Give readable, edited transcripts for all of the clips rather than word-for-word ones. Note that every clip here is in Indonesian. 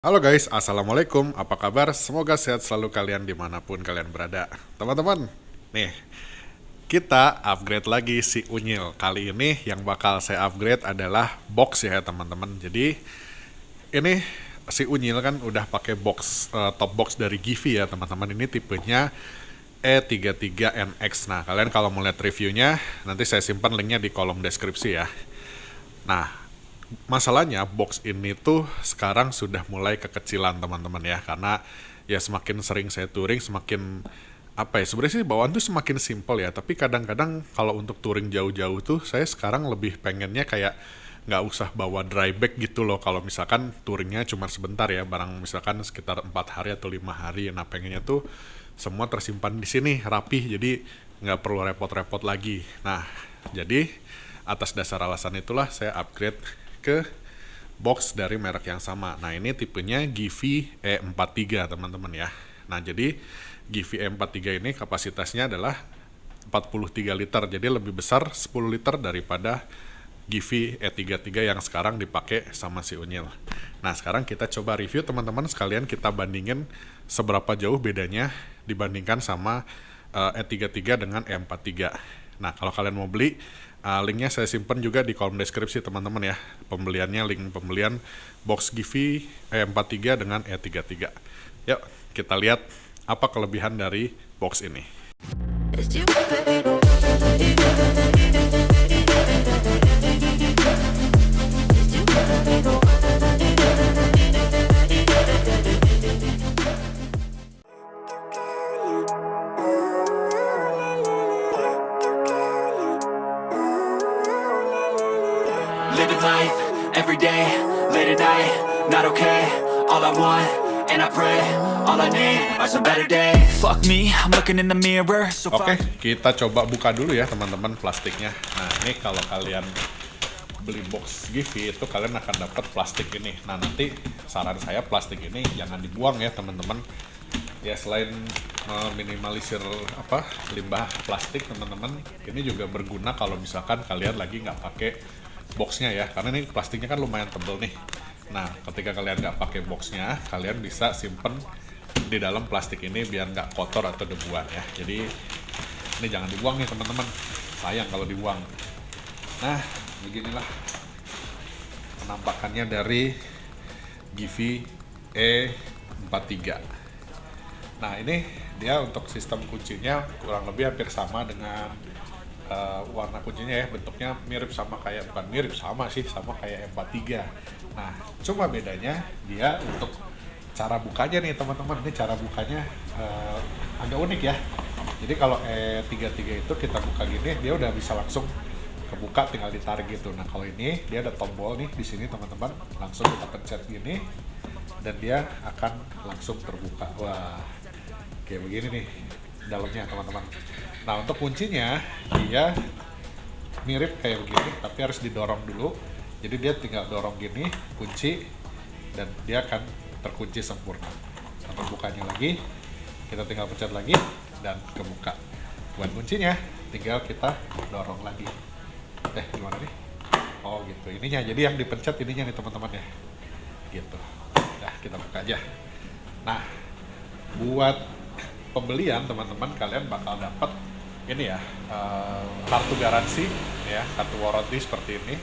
Halo guys, Assalamualaikum, apa kabar? Semoga sehat selalu kalian dimanapun kalian berada. Teman-teman, nih, kita upgrade lagi si Unyil. Kali ini yang bakal saya upgrade adalah box ya teman-teman. Jadi, ini si Unyil kan udah pakai box, top box dari Givi ya teman-teman. Ini tipenya E33NX. Nah, kalian kalau mau lihat reviewnya, nanti saya simpan linknya di kolom deskripsi ya. Nah, masalahnya box ini tuh sekarang sudah mulai kekecilan teman-teman ya, karena ya semakin sering saya touring semakin apa ya, sebenarnya sih bawaan tuh semakin simple ya, tapi kadang-kadang kalau untuk touring jauh-jauh tuh saya sekarang lebih pengennya kayak nggak usah bawa dry bag gitu loh, kalau misalkan touringnya cuma sebentar ya, barang misalkan sekitar 4 hari atau 5 hari. Nah, pengennya tuh semua tersimpan di sini rapih, jadi nggak perlu repot-repot lagi. Nah, jadi atas dasar alasan itulah saya upgrade ke box dari merek yang sama. Nah, ini tipenya Givi E43 teman-teman ya. Nah, jadi Givi E43 ini kapasitasnya adalah 43 liter, jadi lebih besar 10 liter daripada Givi E33 yang sekarang dipakai sama si Unyil. Nah, sekarang kita coba review teman-teman, sekalian kita bandingin seberapa jauh bedanya dibandingkan sama E33 dengan E43. Nah, kalau kalian mau beli, linknya saya simpan juga di kolom deskripsi teman-teman ya. Pembeliannya, link pembelian box Givi E43 dengan E33. Yuk, kita lihat apa kelebihan dari box ini. Living life, everyday, late at night, not okay. All I want, and I pray, all I need are some better days. Fuck me, I'm looking in the mirror, so Oke, kita coba buka dulu ya teman-teman plastiknya. Nah, ini kalau kalian beli box Givi itu kalian akan dapat plastik ini. Nah, nanti saran saya plastik ini jangan dibuang ya teman-teman. Ya, selain meminimalisir limbah plastik teman-teman, ini juga berguna kalau misalkan kalian lagi nggak pakai boxnya ya, karena ini plastiknya kan lumayan tebel nih. Nah, ketika kalian nggak pakai boxnya, kalian bisa simpen di dalam plastik ini biar nggak kotor atau debuan ya. Jadi ini jangan dibuang nih teman-teman, sayang kalau dibuang. Nah, beginilah penampakannya dari Givi E43. Nah, ini dia untuk sistem kuncinya kurang lebih hampir sama dengan warna kuncinya ya, bentuknya mirip sama kayak, bukan mirip, sama sih, sama kayak M43. Nah, cuma bedanya dia untuk cara bukanya nih teman-teman. Ini cara bukanya agak unik ya. Jadi kalau E33 itu kita buka gini, dia udah bisa langsung kebuka, tinggal ditarik gitu. Nah, kalau ini dia ada tombol nih di sini teman-teman, langsung kita pencet gini dan dia akan langsung terbuka. Wah, kayak begini nih dalamnya teman-teman. Nah, untuk kuncinya dia mirip kayak begini, tapi harus didorong dulu. Jadi dia tinggal dorong gini, kunci, dan dia akan terkunci sempurna. Untuk bukanya lagi, kita tinggal pencet lagi dan kebuka. Buat kuncinya, tinggal kita dorong lagi. Gimana nih? Oh gitu, ininya. Jadi yang dipencet ininya nih teman-teman ya. Gitu. Nah, kita buka aja. Nah, buat pembelian teman-teman, kalian bakal dapat ini ya, kartu garansi ya, kartu warranty seperti ini,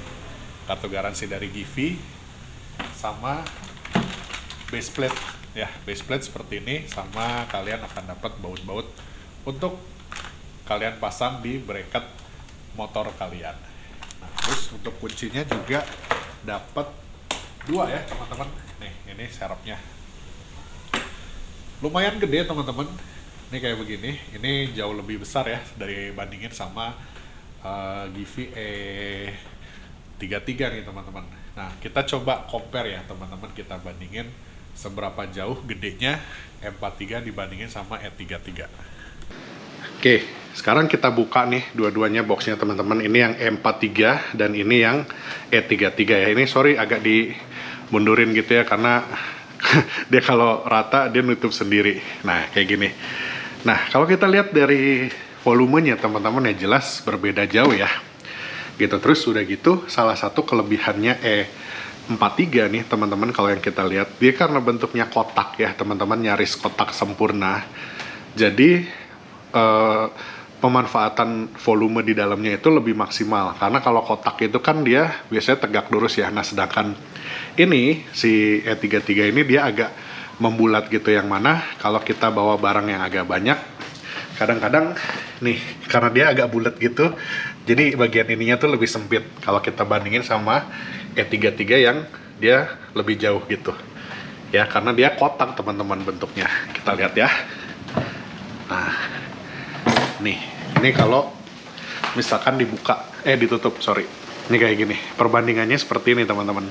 kartu garansi dari Givi, sama base plate ya, base plate seperti ini, sama kalian akan dapat baut-baut untuk kalian pasang di bracket motor kalian. Nah, terus untuk kuncinya juga dapat 2 ya teman-teman. Nih, ini serepnya lumayan gede teman-teman. Ini kayak begini, ini jauh lebih besar ya dari bandingin sama Givi E33 nih teman-teman. Nah, kita coba compare ya teman-teman, kita bandingin seberapa jauh gedenya M43 dibandingin sama E33. Oke, sekarang kita buka nih dua-duanya boxnya teman-teman. Ini yang M43 dan ini yang E33 ya. Ini sorry agak dimundurin gitu ya, karena dia kalau rata dia nutup sendiri. Nah, kayak gini. Nah, kalau kita lihat dari volumenya teman-teman ya jelas berbeda jauh ya. Gitu. Terus udah gitu, salah satu kelebihannya E43 nih teman-teman, kalau yang kita lihat dia karena bentuknya kotak ya teman-teman, nyaris kotak sempurna. Jadi pemanfaatan volume di dalamnya itu lebih maksimal, karena kalau kotak itu kan dia biasanya tegak lurus ya. Nah sedangkan ini si E33 ini dia agak membulat gitu, yang mana kalau kita bawa barang yang agak banyak kadang-kadang nih karena dia agak bulat gitu, jadi bagian ininya tuh lebih sempit kalau kita bandingin sama E33 yang dia lebih jauh gitu ya, karena dia kotak teman-teman bentuknya. Kita lihat ya. Nah nih, ini kalau misalkan ditutup, sorry. Ini kayak gini, perbandingannya seperti ini teman-teman.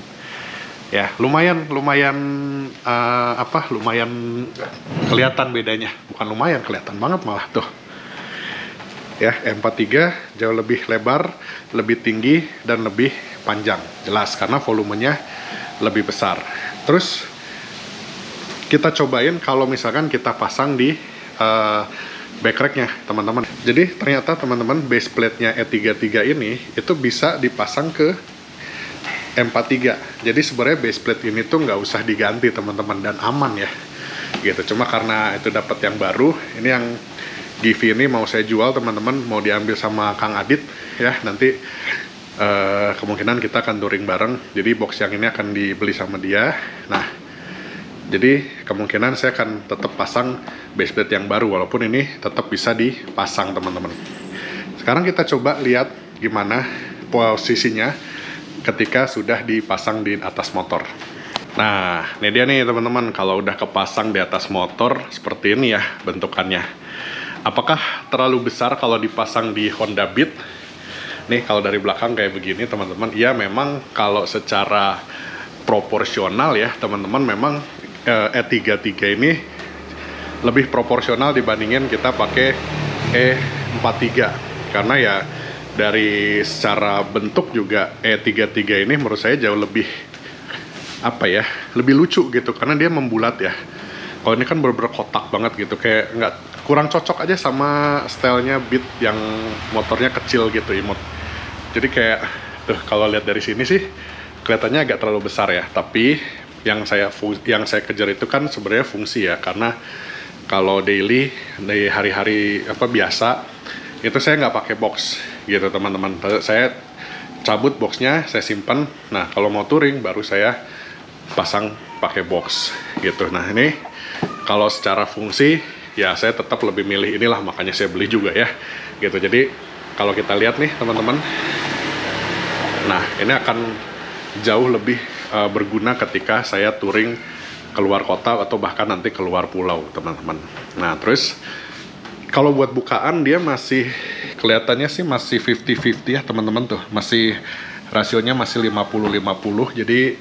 Ya, lumayan kelihatan bedanya. Bukan lumayan, kelihatan banget malah tuh. Ya, M43 jauh lebih lebar, lebih tinggi, dan lebih panjang. Jelas, karena volumenya lebih besar. Terus, kita cobain kalau misalkan kita pasang di backracknya teman-teman. Jadi ternyata teman-teman, base plate-nya E33 ini itu bisa dipasang ke M43. Jadi sebenarnya base plate ini tuh nggak usah diganti teman-teman, dan aman ya gitu. Cuma karena itu dapat yang baru, ini yang Givi ini mau saya jual teman-teman, mau diambil sama Kang Adit ya. Nanti kemungkinan kita akan touring bareng, jadi box yang ini akan dibeli sama dia. Nah jadi kemungkinan saya akan tetap pasang base plate yang baru, walaupun ini tetap bisa dipasang teman-teman. Sekarang kita coba lihat gimana posisinya ketika sudah dipasang di atas motor. Nah ini dia nih teman-teman, kalau udah kepasang di atas motor seperti ini ya bentukannya. Apakah terlalu besar kalau dipasang di Honda Beat? Nih kalau dari belakang kayak begini teman-teman, ya memang kalau secara proporsional ya teman-teman, memang E33 ini lebih proporsional dibandingin kita pakai E43, karena ya dari secara bentuk juga E33 ini menurut saya jauh lebih lebih lucu gitu, karena dia membulat ya. Kalau ini kan bener-bener kotak banget gitu, kayak nggak, kurang cocok aja sama stylenya Beat yang motornya kecil gitu, imut. Jadi kayak tuh kalau lihat dari sini sih kelihatannya agak terlalu besar ya, tapi yang saya kejar itu kan sebenarnya fungsi ya, karena kalau daily di hari-hari biasa itu saya nggak pakai box gitu teman-teman. Saya cabut boxnya, saya simpan. Nah kalau mau touring baru saya pasang pakai box gitu. Nah ini kalau secara fungsi ya saya tetap lebih milih inilah, makanya saya beli juga ya gitu. Jadi kalau kita lihat nih teman-teman, nah ini akan jauh lebih berguna ketika saya touring keluar kota atau bahkan nanti keluar pulau teman-teman. Nah terus kalau buat bukaan dia masih kelihatannya sih masih 50-50 ya teman-teman tuh, masih rasionya masih 50-50. Jadi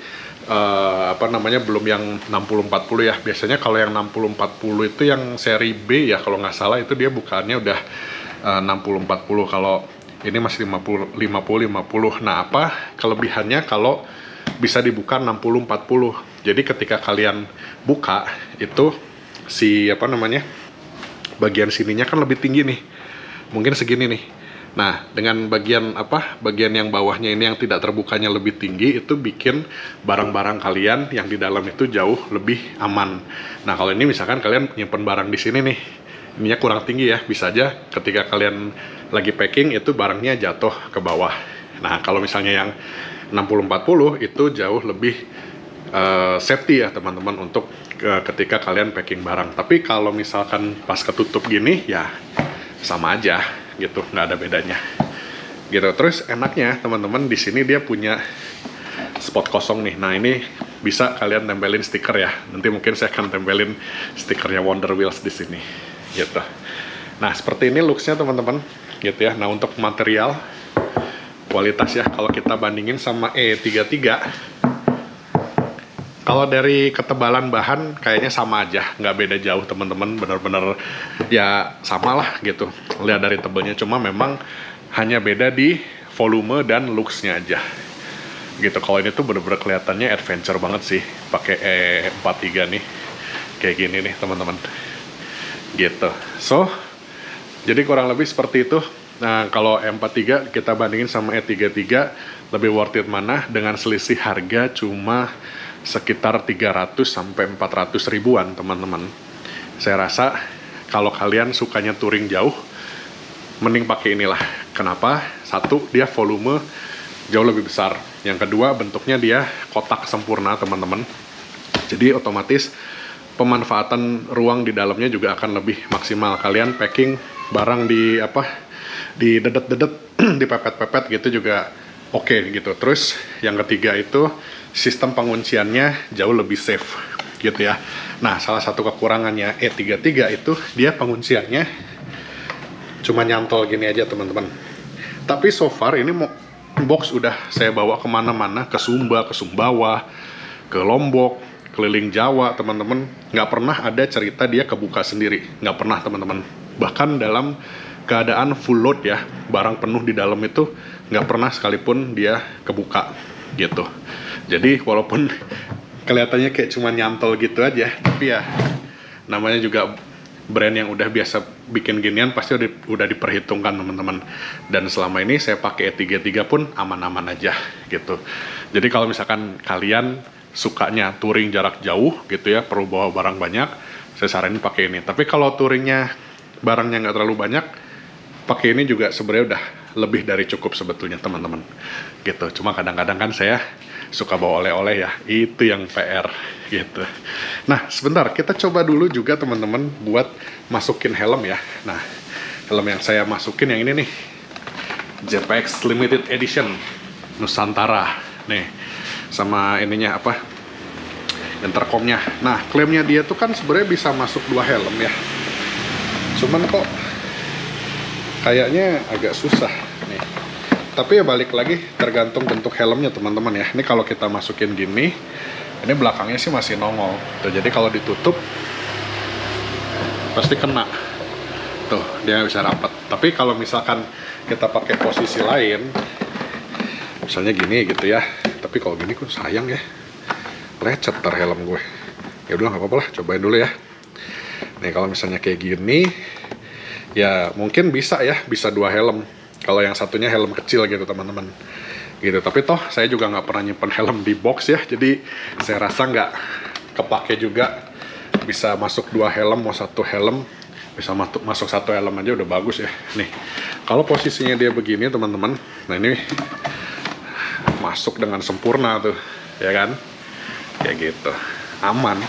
belum yang 60-40 ya. Biasanya kalau yang 60-40 itu yang seri B ya kalau nggak salah, itu dia bukaannya udah 60-40. Kalau ini masih 50-50. Nah apa kelebihannya kalau bisa dibuka 60-40? Jadi ketika kalian buka itu bagian sininya kan lebih tinggi nih, mungkin segini nih. Nah dengan bagian yang bawahnya ini yang tidak terbukanya lebih tinggi, itu bikin barang-barang kalian yang di dalam itu jauh lebih aman. Nah kalau ini misalkan kalian nyimpen barang di sini nih, ininya kurang tinggi ya, bisa aja ketika kalian lagi packing itu barangnya jatuh ke bawah. Nah kalau misalnya yang 60-40 itu jauh lebih safety ya teman-teman, untuk ketika kalian packing barang. Tapi kalau misalkan pas ketutup gini ya sama aja gitu, nggak ada bedanya gitu. Terus enaknya teman-teman, di sini dia punya spot kosong nih. Nah ini bisa kalian tempelin stiker ya, nanti mungkin saya akan tempelin stikernya Wonder Wheels di sini gitu. Nah seperti ini looksnya teman-teman gitu ya. Nah untuk material kualitas ya, kalau kita bandingin sama E33, kalau dari ketebalan bahan kayaknya sama aja, nggak beda jauh teman-teman, bener-bener ya sama lah gitu, lihat dari tebelnya. Cuma memang hanya beda di volume dan looksnya aja gitu. Kalau ini tuh bener-bener kelihatannya adventure banget sih pakai E43 nih, kayak gini nih teman-teman gitu. So jadi kurang lebih seperti itu. Nah kalau M43 kita bandingin sama E33, lebih worth it mana dengan selisih harga cuma sekitar 300 sampai 400 ribuan teman-teman. Saya rasa kalau kalian sukanya touring jauh, mending pakai inilah. Kenapa? Satu, dia volume jauh lebih besar. Yang kedua, bentuknya dia kotak sempurna teman-teman. Jadi otomatis pemanfaatan ruang di dalamnya juga akan lebih maksimal. Kalian packing barang di di dedet-dedet, dipepet-pepet gitu juga oke gitu. Terus yang ketiga itu sistem pengunciannya jauh lebih safe gitu ya. Nah, salah satu kekurangannya E33 itu dia pengunciannya cuma nyantol gini aja teman-teman. Tapi so far ini box udah saya bawa kemana-mana, ke Sumba, ke Sumbawa, ke Lombok, keliling Jawa teman-teman. Nggak pernah ada cerita dia kebuka sendiri, nggak pernah teman-teman. Bahkan dalam keadaan full load ya, barang penuh di dalam itu nggak pernah sekalipun dia kebuka gitu. Jadi walaupun kelihatannya kayak cuma nyantol gitu aja, tapi ya namanya juga brand yang udah biasa bikin ginian pasti udah diperhitungkan teman-teman. Dan selama ini saya pakai E33 pun aman-aman aja gitu. Jadi kalau misalkan kalian sukanya touring jarak jauh gitu ya, perlu bawa barang banyak, saya saranin pakai ini. Tapi kalau touringnya barangnya nggak terlalu banyak, pakai ini juga sebenarnya udah lebih dari cukup sebetulnya teman-teman gitu. Cuma kadang-kadang kan saya suka bawa oleh-oleh ya, itu yang PR gitu. Nah sebentar, kita coba dulu juga teman-teman buat masukin helm ya. Nah helm yang saya masukin yang ini nih, JPX Limited Edition Nusantara nih, sama ininya apa, intercomnya. Nah klaimnya dia tuh kan sebenarnya bisa masuk 2 helm ya, cuman kok kayaknya agak susah nih. Tapi ya balik lagi tergantung bentuk helmnya teman-teman ya. Ini kalau kita masukin gini, ini belakangnya sih masih nongol tuh, jadi kalau ditutup pasti kena tuh, dia nggak bisa rapat. Tapi kalau misalkan kita pakai posisi lain, misalnya gini gitu ya, tapi kalau gini kok sayang ya, lecet ntar helm gue. Ya udah nggak apa-apa lah, cobain dulu ya. Nih kalau misalnya kayak gini ya mungkin bisa ya, bisa 2 helm kalau yang satunya helm kecil gitu teman-teman gitu. Tapi toh saya juga nggak pernah nyimpen helm di box ya, jadi saya rasa nggak kepake juga. Bisa masuk 2 helm, mau 1 helm, bisa masuk 1 helm aja udah bagus ya. Nih kalau posisinya dia begini teman-teman, nah ini masuk dengan sempurna tuh ya kan, kayak gitu, aman.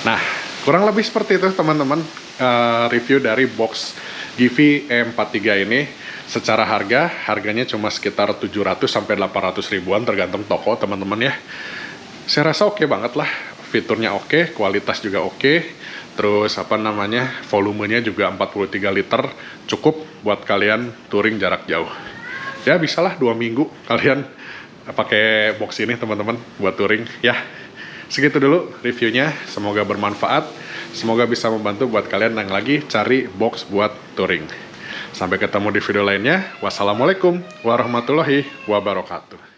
Nah kurang lebih seperti itu teman-teman, review dari box Givi E43 ini. Secara harganya cuma sekitar 700 sampai 800 ribuan tergantung toko teman-teman ya. Saya rasa oke banget lah, fiturnya oke, kualitas juga oke. Terus apa namanya, volumenya juga 43 liter, cukup buat kalian touring jarak jauh. Ya bisalah 2 minggu kalian pakai box ini teman-teman buat touring ya. Segitu dulu reviewnya, semoga bermanfaat, semoga bisa membantu buat kalian yang lagi cari box buat touring. Sampai ketemu di video lainnya. Wassalamualaikum warahmatullahi wabarakatuh.